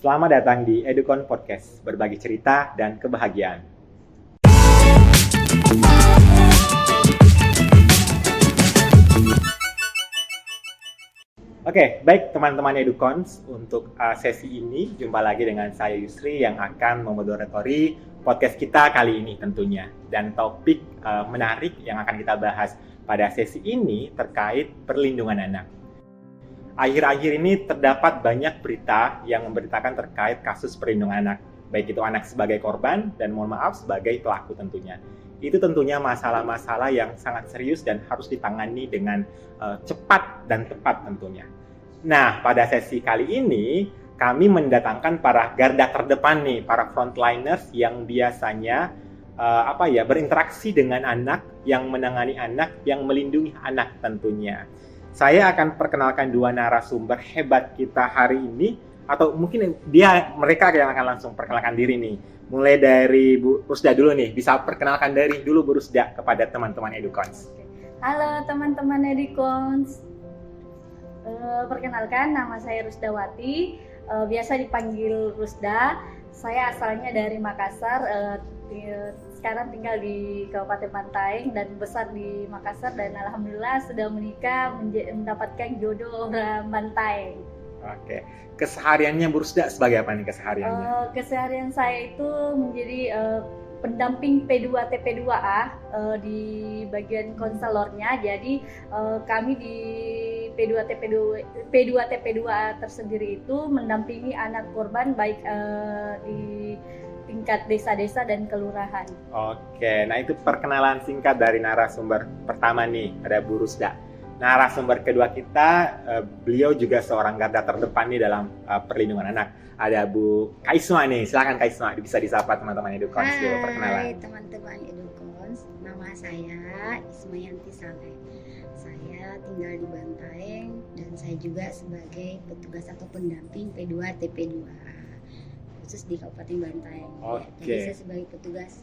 Selamat datang di Edukon Podcast, berbagi cerita dan kebahagiaan. Oke, baik teman-teman Edukons, untuk sesi ini jumpa lagi dengan saya Yusri yang akan memoderatori podcast kita kali ini tentunya. Dan topik menarik yang akan kita bahas pada sesi ini terkait perlindungan anak. Akhir-akhir ini terdapat banyak berita yang memberitakan terkait kasus perlindungan anak, baik itu anak sebagai korban dan mohon maaf sebagai pelaku tentunya. Itu tentunya masalah-masalah yang sangat serius dan harus ditangani dengan cepat dan tepat tentunya. Nah, pada sesi kali ini kami mendatangkan para garda terdepan nih, para frontliners yang biasanya berinteraksi dengan anak, yang menangani anak, yang melindungi anak tentunya. Saya akan perkenalkan dua narasumber hebat kita hari ini, atau mungkin mereka yang akan langsung perkenalkan diri nih. Mulai dari Bu Rusda dulu nih, bisa perkenalkan diri dulu Bu Rusda kepada teman-teman Edukons. Halo teman-teman Edukons, perkenalkan nama saya Rusdawati, biasa dipanggil Rusda. Saya asalnya dari Makassar, sekarang tinggal di Kabupaten Bantaeng dan besar di Makassar, dan alhamdulillah sudah menikah mendapatkan jodoh orang Bantaeng. Oke, kesehariannya Bu Rusda sebagai apa nih kesehariannya? Keseharian saya itu menjadi pendamping P2TP2A di bagian konselornya. Jadi kami di P2TP2A tersendiri itu mendampingi anak korban baik di tingkat desa-desa dan kelurahan. Oke, nah itu perkenalan singkat dari narasumber pertama nih, ada Bu Rusda. Narasumber kedua kita, beliau juga seorang garda terdepan nih dalam perlindungan anak. Ada Bu Kaisma nih, silakan Kaisma, bisa disapa teman-teman Edukons dulu perkenalan. Hai teman-teman Edukons, nama saya Ismayanti Saleh. Saya tinggal di Bantaeng dan saya juga sebagai petugas atau pendamping P2TP2A. Khusus di Kabupaten Bantaeng. Oke. Jadi saya sebagai petugas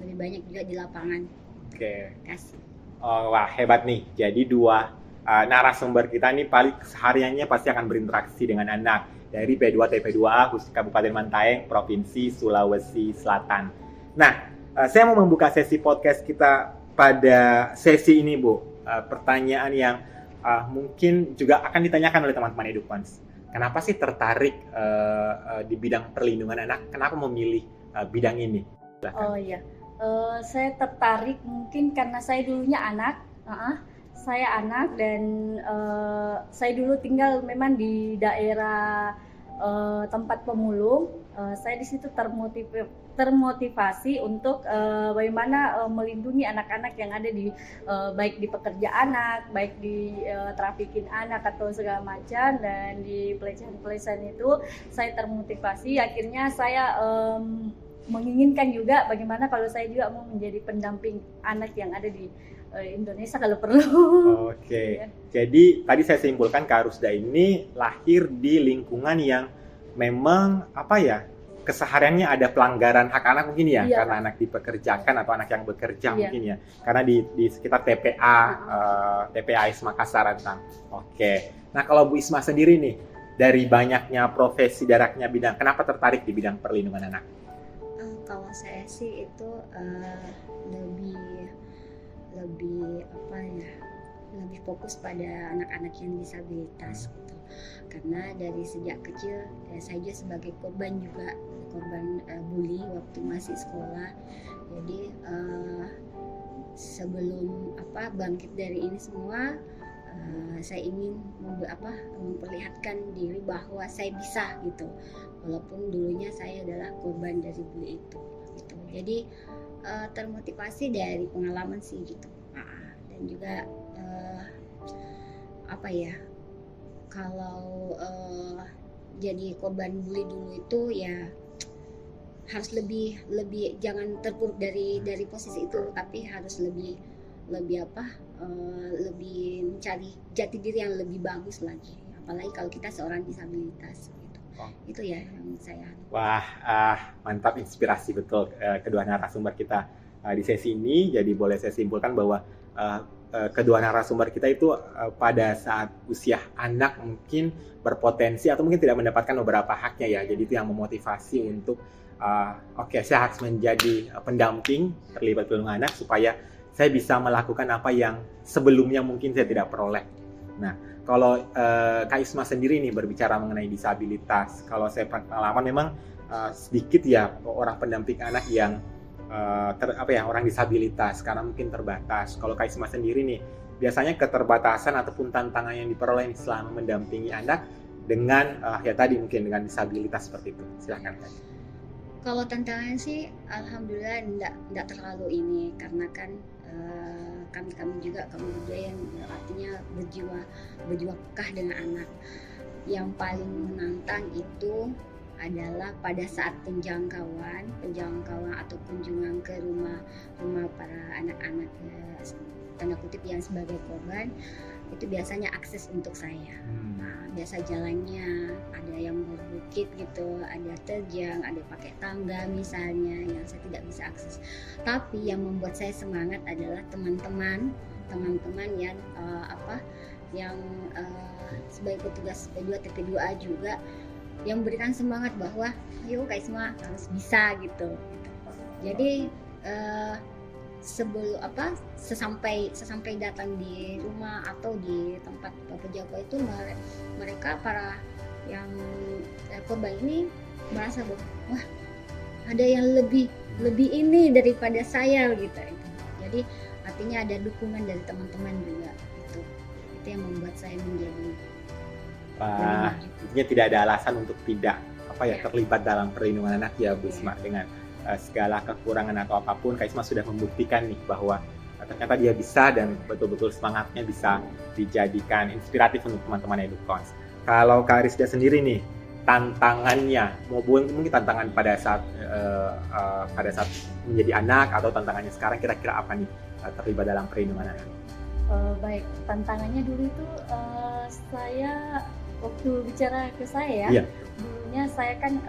lebih banyak juga di lapangan. Oke. Kasih. Oh, wah hebat nih. Jadi dua narasumber kita nih paling kesehariannya pasti akan berinteraksi dengan anak dari P2TP2A khusus Kabupaten Bantaeng, Provinsi Sulawesi Selatan. Nah, saya mau membuka sesi podcast kita pada sesi ini, Bu. Pertanyaan yang mungkin juga akan ditanyakan oleh teman-teman Edukons. Kenapa sih tertarik di bidang perlindungan anak? Kenapa memilih bidang ini? Silahkan. Oh iya, saya tertarik mungkin karena saya dulunya anak. Saya anak dan saya dulu tinggal memang di daerah tempat pemulung. Saya di situ termotivasi untuk bagaimana melindungi anak-anak yang ada di baik di pekerja anak, baik di trafikin anak atau segala macam, dan di pelecehan-pelecehan itu saya termotivasi. Akhirnya saya menginginkan juga bagaimana kalau saya juga mau menjadi pendamping anak yang ada di Indonesia kalau perlu. Oke. Jadi tadi saya simpulkan Kak Rusda ini lahir di lingkungan yang memang kesehariannya ada pelanggaran hak anak mungkin ya, Iya, karena Pak. anak dipekerjakan atau anak yang bekerja Iya. mungkin ya, karena di sekitar TPA Makassar tentang. Oke. Nah kalau Bu Isma sendiri nih, dari banyaknya profesi daraknya bidang, kenapa tertarik di bidang perlindungan anak? Kalau saya sih itu lebih fokus pada anak-anak yang disabilitas gitu. Karena dari sejak kecil saya juga sebagai korban bully waktu masih sekolah. Jadi sebelum bangkit dari ini semua, saya ingin memperlihatkan diri bahwa saya bisa gitu. Walaupun dulunya saya adalah korban dari bully itu gitu. Jadi termotivasi dari pengalaman sih gitu. Dan juga kalau jadi korban bully dulu itu ya harus lebih jangan terpuruk dari posisi itu, tapi harus lebih mencari jati diri yang lebih bagus lagi, apalagi kalau kita seorang disabilitas gitu. Itu ya yang saya. Wah, mantap, inspirasi betul kedua narasumber kita di sesi ini. Jadi boleh saya simpulkan bahwa kedua narasumber kita itu pada saat usia anak mungkin berpotensi atau mungkin tidak mendapatkan beberapa haknya ya. Jadi itu yang memotivasi untuk oke, saya harus menjadi pendamping terlibat perlindungan anak supaya saya bisa melakukan apa yang sebelumnya mungkin saya tidak peroleh. Nah, kalau Kak Isma sendiri nih berbicara mengenai disabilitas, kalau saya pengalaman memang sedikit ya orang pendamping anak yang orang disabilitas karena mungkin terbatas. Kalau Kak Isma sendiri nih, biasanya keterbatasan ataupun tantangan yang diperoleh selama mendampingi anak dengan ya tadi mungkin dengan disabilitas seperti itu. Silakan Kak. Kalau tantangan sih, alhamdulillah enggak terlalu ini, karena kan kami juga kaum muda yang artinya berjiwa pekah dengan anak. Yang paling menantang itu adalah pada saat penjangkauan atau kunjungan ke rumah para anak-anak tanda kutip yang sebagai korban, itu biasanya akses untuk saya. Nah, biasa jalannya ada yang berbukit gitu, ada terjang, ada pakai tangga misalnya yang saya tidak bisa akses. Tapi yang membuat saya semangat adalah teman-teman yang sebagai petugas P2 TP2A juga yang memberikan semangat bahwa ayo Kak Isma harus bisa gitu. Jadi sesampai datang di rumah atau di tempat penjaga itu mereka para yang korban ini merasa bahwa wah, ada yang lebih ini daripada saya gitu. Jadi artinya ada dukungan dari teman-teman juga itu yang membuat saya menjadi intinya tidak ada alasan untuk tidak terlibat dalam perlindungan anak ya Bu Isma. Dengan segala kekurangan atau apapun, Kak Isma sudah membuktikan nih bahwa ternyata dia bisa dan betul-betul semangatnya bisa dijadikan inspiratif untuk teman-teman Edukons. Kalau Kak Arisda sendiri nih, tantangannya, mungkin tantangan pada saat menjadi anak atau tantangannya sekarang kira-kira apa nih terlibat dalam perlindungan anak? Baik, tantangannya dulu itu saya waktu bicara ke saya ya, dulunya saya kan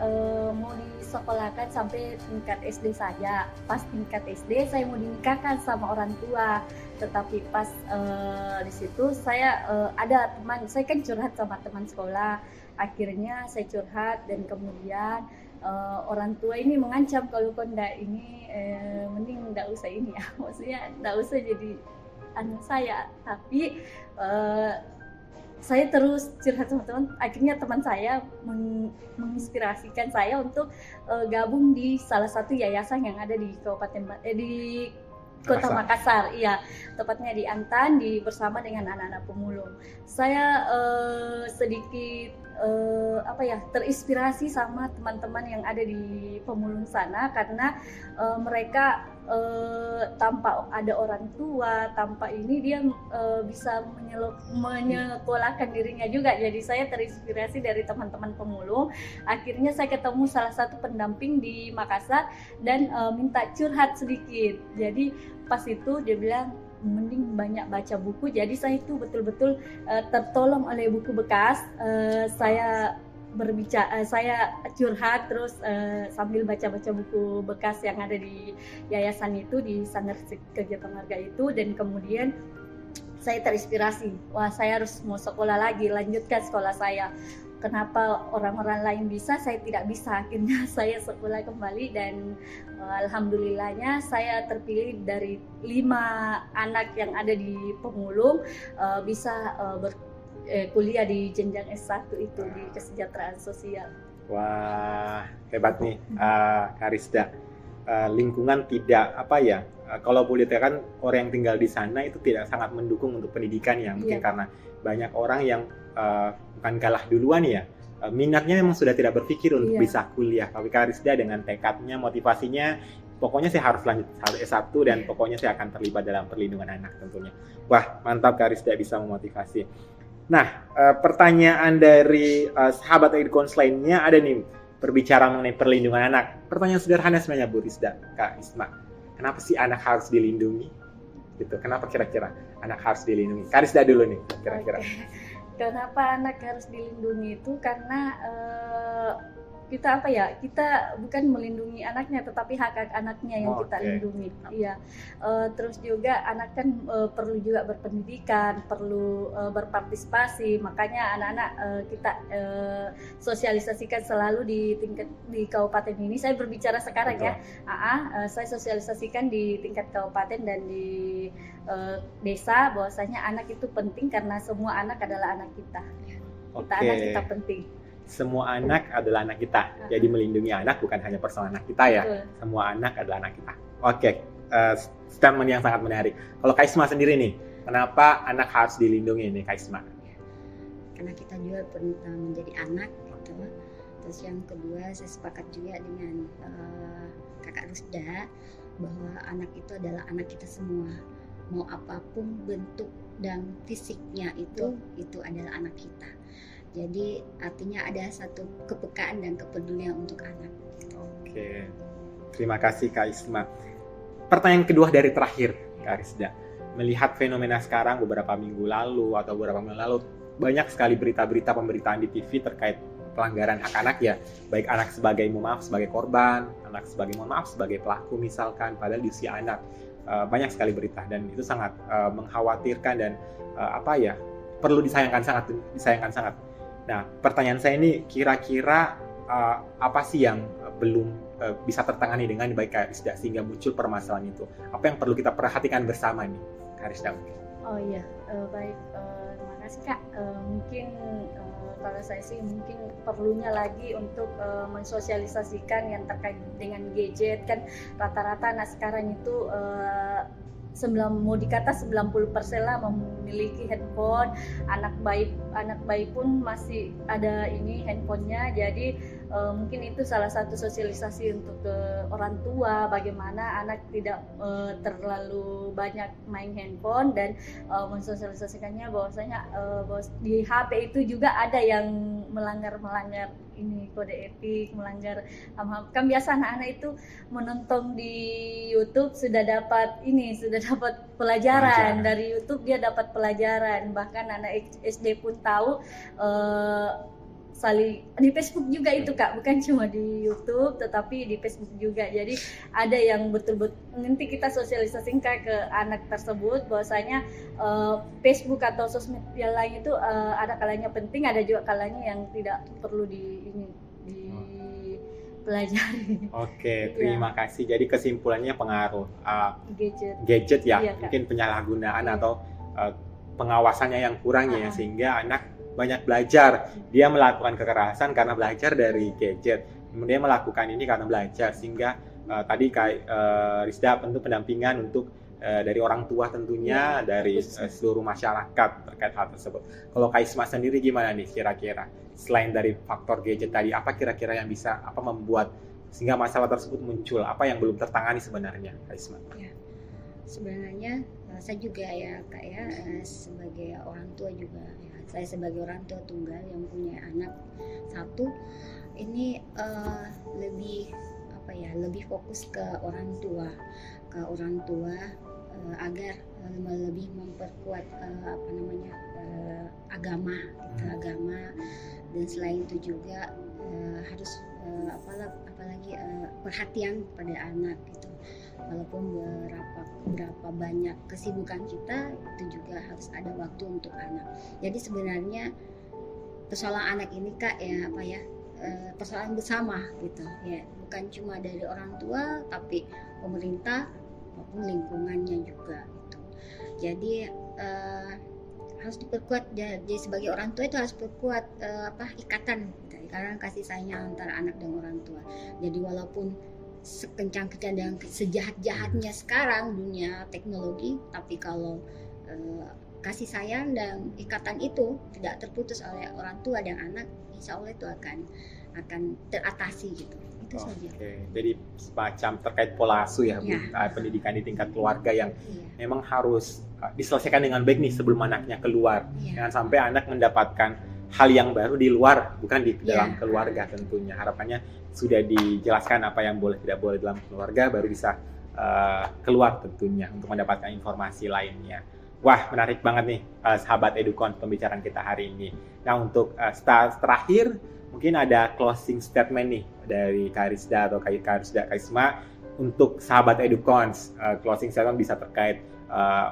mau disekolahkan sampai tingkat SD saja. Pas tingkat SD saya mau dinikahkan sama orang tua, tetapi pas di situ saya ada teman, saya kan curhat sama teman sekolah. Akhirnya saya curhat dan kemudian orang tua ini mengancam kalau kau ndak ini mending ndak usah ini ya, maksudnya ndak usah jadi anak saya. Tapi saya terus curhat sama teman, akhirnya teman saya menginspirasikan saya untuk gabung di salah satu yayasan yang ada di di Kota Makassar, iya, tepatnya di Antan, bersama dengan anak-anak pemulung. Saya sedikit terinspirasi sama teman-teman yang ada di pemulung sana karena mereka tanpa ada orang tua, tanpa ini dia bisa menyekolahkan dirinya juga. Jadi saya terinspirasi dari teman-teman pemulung. Akhirnya saya ketemu salah satu pendamping di Makassar dan minta curhat sedikit. Jadi pas itu dia bilang mending banyak baca buku. Jadi saya itu betul-betul tertolong oleh buku bekas. Saya saya curhat terus sambil baca-baca buku bekas yang ada di yayasan itu, di Sanggar Kegiatan Marga itu, dan kemudian saya terinspirasi, wah saya harus mau sekolah lagi, lanjutkan sekolah saya. Kenapa orang-orang lain bisa, saya tidak bisa. Akhirnya saya sekolah kembali dan alhamdulillahnya saya terpilih dari 5 anak yang ada di pemulung bisa kuliah di jenjang S1 itu di kesejahteraan sosial. Wah, hebat nih Kak Arisda. Lingkungan tidak kalau boleh dikatakan orang yang tinggal di sana itu tidak sangat mendukung untuk pendidikan ya, mungkin karena banyak orang yang bukan kalah duluan ya, minatnya memang sudah tidak berpikir untuk bisa kuliah. Tapi Kak Arisda dengan tekadnya, motivasinya, pokoknya saya harus lanjut S1 dan pokoknya saya akan terlibat dalam perlindungan anak tentunya. Wah, mantap Kak Arisda bisa memotivasi. Nah, pertanyaan dari sahabat Edukons lainnya ada nih, berbicara mengenai perlindungan anak. Pertanyaan sederhana sebenarnya Bu Rizda, Kak Isma. Kenapa sih anak harus dilindungi? Gitu. Kenapa kira-kira anak harus dilindungi? Kak Rizda dulu nih, kira-kira. Kenapa anak harus dilindungi itu karena kita apa ya, kita bukan melindungi anaknya tetapi hak anaknya yang kita Oke. lindungi. Iya. Terus juga anak kan perlu juga berpendidikan, perlu berpartisipasi, makanya anak-anak kita sosialisasikan selalu di kabupaten ini. Saya berbicara sekarang ya. Saya sosialisasikan di tingkat kabupaten dan di desa bahwasanya anak itu penting karena semua anak adalah anak kita. Oke. Anak kita penting. Semua anak adalah anak kita. Jadi melindungi anak bukan hanya personal anak kita ya. Betul. Semua anak adalah anak kita. Oke, statement yang sangat menarik. Kalau Kak Isma sendiri nih, kenapa anak harus dilindungi nih Kak Isma? Karena kita juga pernah menjadi anak gitu. Terus yang kedua, saya sepakat juga dengan Kakak Rusda bahwa anak itu adalah anak kita semua. Mau apapun bentuk dan fisiknya itu adalah anak kita. Jadi artinya ada satu kepekaan dan kepedulian untuk anak. Oke, terima kasih Kak Isma. Pertanyaan kedua dari terakhir Kak Rizda. Melihat fenomena sekarang beberapa minggu lalu atau beberapa minggu lalu, banyak sekali berita-berita pemberitaan di TV terkait pelanggaran hak anak ya. Baik anak sebagai sebagai korban, anak sebagai sebagai pelaku misalkan, padahal di usia anak. Banyak sekali berita dan itu sangat mengkhawatirkan dan perlu disayangkan sangat. Nah, pertanyaan saya ini kira-kira apa sih yang belum bisa tertangani dengan baik Kak Rizda sehingga muncul permasalahan itu? Apa yang perlu kita perhatikan bersama nih, Kak Rizda? Oh iya, baik. Terima kasih Kak. Mungkin kalau saya sih mungkin perlunya lagi untuk mensosialisasikan yang terkait dengan gadget kan rata-rata anak sekarang itu mau dikata 90% lah memiliki handphone. Anak bayi pun masih ada ini handphonenya. Jadi mungkin itu salah satu sosialisasi untuk ke orang tua bagaimana anak tidak terlalu banyak main handphone dan mensosialisasikannya bahwasanya di HP itu juga ada yang melanggar ini kode etik, melanggar kan biasa anak-anak itu menonton di YouTube sudah dapat pelajaran dari YouTube, dia dapat pelajaran. Bahkan anak SD pun tahu di Facebook juga itu Kak, bukan cuma di YouTube tetapi di Facebook juga. Jadi ada yang betul-betul nanti kita sosialisasikan ke anak tersebut bahwasanya Facebook atau sosmed yang lain itu ada kalanya penting, ada juga kalanya yang tidak perlu dipelajari. Oke, terima kasih. Jadi kesimpulannya pengaruh gadget ya, iya, mungkin penyalahgunaan atau pengawasannya yang kurang ya, sehingga anak banyak belajar. Dia melakukan kekerasan karena belajar dari gadget. Kemudian melakukan ini karena belajar, sehingga tadi Kak Rizda tentu pendampingan untuk dari orang tua tentunya, dari seluruh masyarakat terkait hal tersebut. Kalau Kak Isma sendiri gimana nih kira-kira? Selain dari faktor gadget tadi, apa kira-kira yang bisa membuat sehingga masalah tersebut muncul? Apa yang belum tertangani sebenarnya, Kak Isma? Ya, sebenarnya saya juga ya Kak ya, sebagai orang tua juga ya, saya sebagai orang tua tunggal yang punya anak satu, ini lebih fokus ke orang tua agar lebih memperkuat agama dan selain itu juga harus apalagi perhatian pada anak gitu. Walaupun berapa banyak kesibukan kita, itu juga harus ada waktu untuk anak. Jadi sebenarnya persoalan anak ini Kak persoalan bersama gitu ya, bukan cuma dari orang tua tapi pemerintah maupun lingkungannya juga gitu. Jadi harus diperkuat, jadi sebagai orang tua itu harus perkuat ikatan kasih sayang antara anak dan orang tua. Jadi walaupun sekencang-kencang dan sejahat-jahatnya sekarang dunia teknologi, tapi kalau kasih sayang dan ikatan itu tidak terputus oleh orang tua dan anak, insya Allah itu akan teratasi gitu. Itu saja. Jadi semacam terkait pola asuh ya, Bu, pendidikan di tingkat keluarga yang memang harus diselesaikan dengan baik nih sebelum anaknya keluar. Jangan sampai anak mendapatkan hal yang baru di luar, bukan di dalam keluarga tentunya. Harapannya sudah dijelaskan apa yang boleh tidak boleh dalam keluarga, baru bisa keluar tentunya untuk mendapatkan informasi lainnya. Wah, menarik banget nih sahabat Edukon pembicaraan kita hari ini. Nah, untuk terakhir mungkin ada closing statement nih dari Kak Rizda atau Kak Karisma untuk sahabat Edukons. Closing statement bisa terkait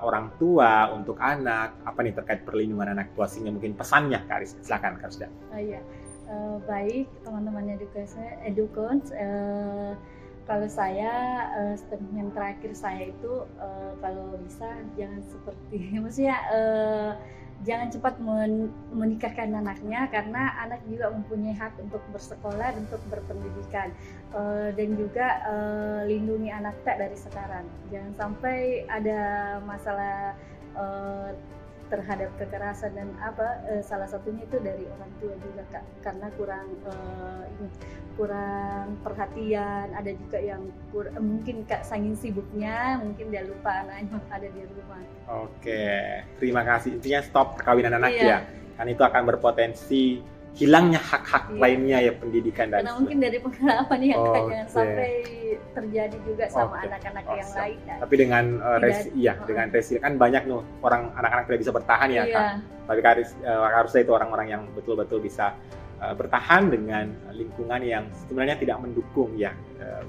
orang tua, untuk anak, apa nih terkait perlindungan anak, closingnya mungkin pesannya Kak Rizda. Silakan Kak Rizda. Iya. Baik teman-teman Edukons, kalau saya statement terakhir saya itu kalau bisa jangan seperti maksudnya jangan cepat menikahkan anaknya, karena anak juga mempunyai hak untuk bersekolah, untuk berpendidikan, dan juga lindungi anak tak dari sekarang. Jangan sampai ada masalah terhadap kekerasan dan salah satunya itu dari orang tua juga Kak, karena kurang perhatian. Ada juga yang mungkin Kak saking sibuknya mungkin dia lupa anaknya ada di rumah. Oke, terima kasih. Intinya stop perkawinan anak Iya. ya, kan itu akan berpotensi hilangnya hak-hak Iya. lainnya ya, pendidikan dan Karena mungkin dari pengalaman yang Kak, Oke. jangan sampai terjadi juga sama Oke. anak-anak yang Awesome. lain. Tapi dengan Tidak- dengan resi kan banyak nih orang anak-anak tidak bisa bertahan ya Iya. kan. Tapi harusnya itu orang-orang yang betul-betul bisa bertahan dengan lingkungan yang sebenarnya tidak mendukung ya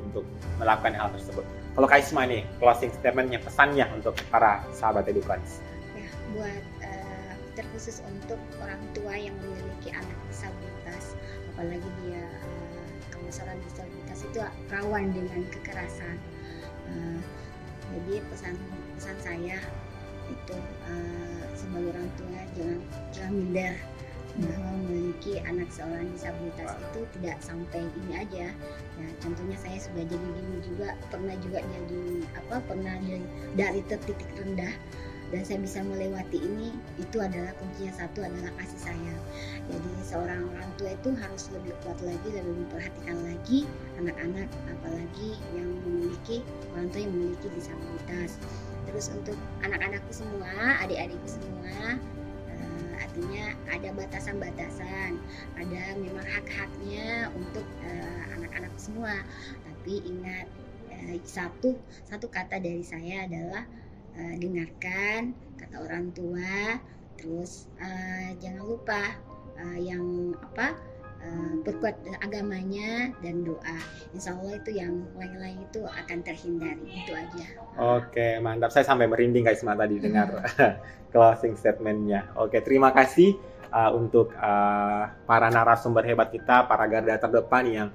untuk melakukan hal tersebut. Kalau Kak Isma nih, closing statement-nya, pesannya untuk para sahabat Edukons. Ya, buat terkhusus untuk orang tua yang memiliki anak disabilitas, apalagi dia kemasalah disabilitas itu rawan dengan kekerasan. Jadi pesan saya itu sebagai orang tua jangan minder bahwa memiliki anak seorang disabilitas itu tidak sampai ini aja. Ya, contohnya saya sudah jadi gini juga, pernah dari titik rendah, dan saya bisa melewati ini. Itu adalah kuncinya, satu adalah kasih sayang. Jadi seorang orang tua itu harus lebih kuat lagi, lebih memperhatikan lagi anak-anak, apalagi yang memiliki orang tua yang memiliki disabilitas. Terus untuk anak-anakku semua, adik-adikku semua, artinya ada batasan-batasan, ada memang hak-haknya untuk anak-anakku semua. Tapi ingat, satu kata dari saya adalah dengarkan kata orang tua, terus jangan lupa perkuat agamanya dan doa. Insya Allah itu yang lain-lain itu akan terhindari. Itu aja. Oke, mantap. Saya sampai merinding Kak Isma tadi dengar closing statement-nya. Oke, terima kasih untuk para narasumber hebat kita, para garda terdepan yang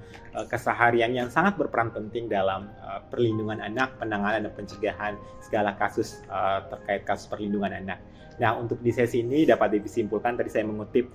keseharian yang sangat berperan penting dalam perlindungan anak, penanganan dan pencegahan segala kasus terkait kasus perlindungan anak. Nah, untuk di sesi ini dapat disimpulkan, tadi saya mengutip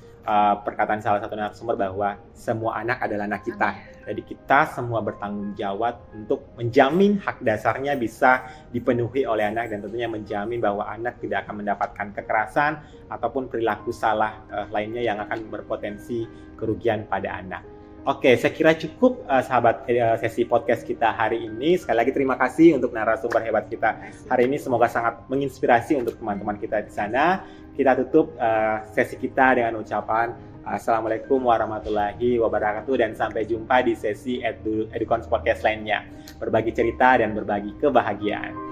perkataan salah satu narasumber bahwa semua anak adalah anak kita. Jadi kita semua bertanggung jawab untuk menjamin hak dasarnya bisa dipenuhi oleh anak, dan tentunya menjamin bahwa anak tidak akan mendapatkan kekerasan ataupun perilaku salah lainnya yang akan berpotensi kerugian pada anak. Oke, saya kira cukup sahabat sesi podcast kita hari ini. Sekali lagi terima kasih untuk narasumber hebat kita hari ini. Semoga sangat menginspirasi untuk teman-teman kita di sana. Kita tutup sesi kita dengan ucapan Assalamualaikum warahmatullahi wabarakatuh, dan sampai jumpa di sesi Edukons Podcast lainnya. Berbagi cerita dan berbagi kebahagiaan.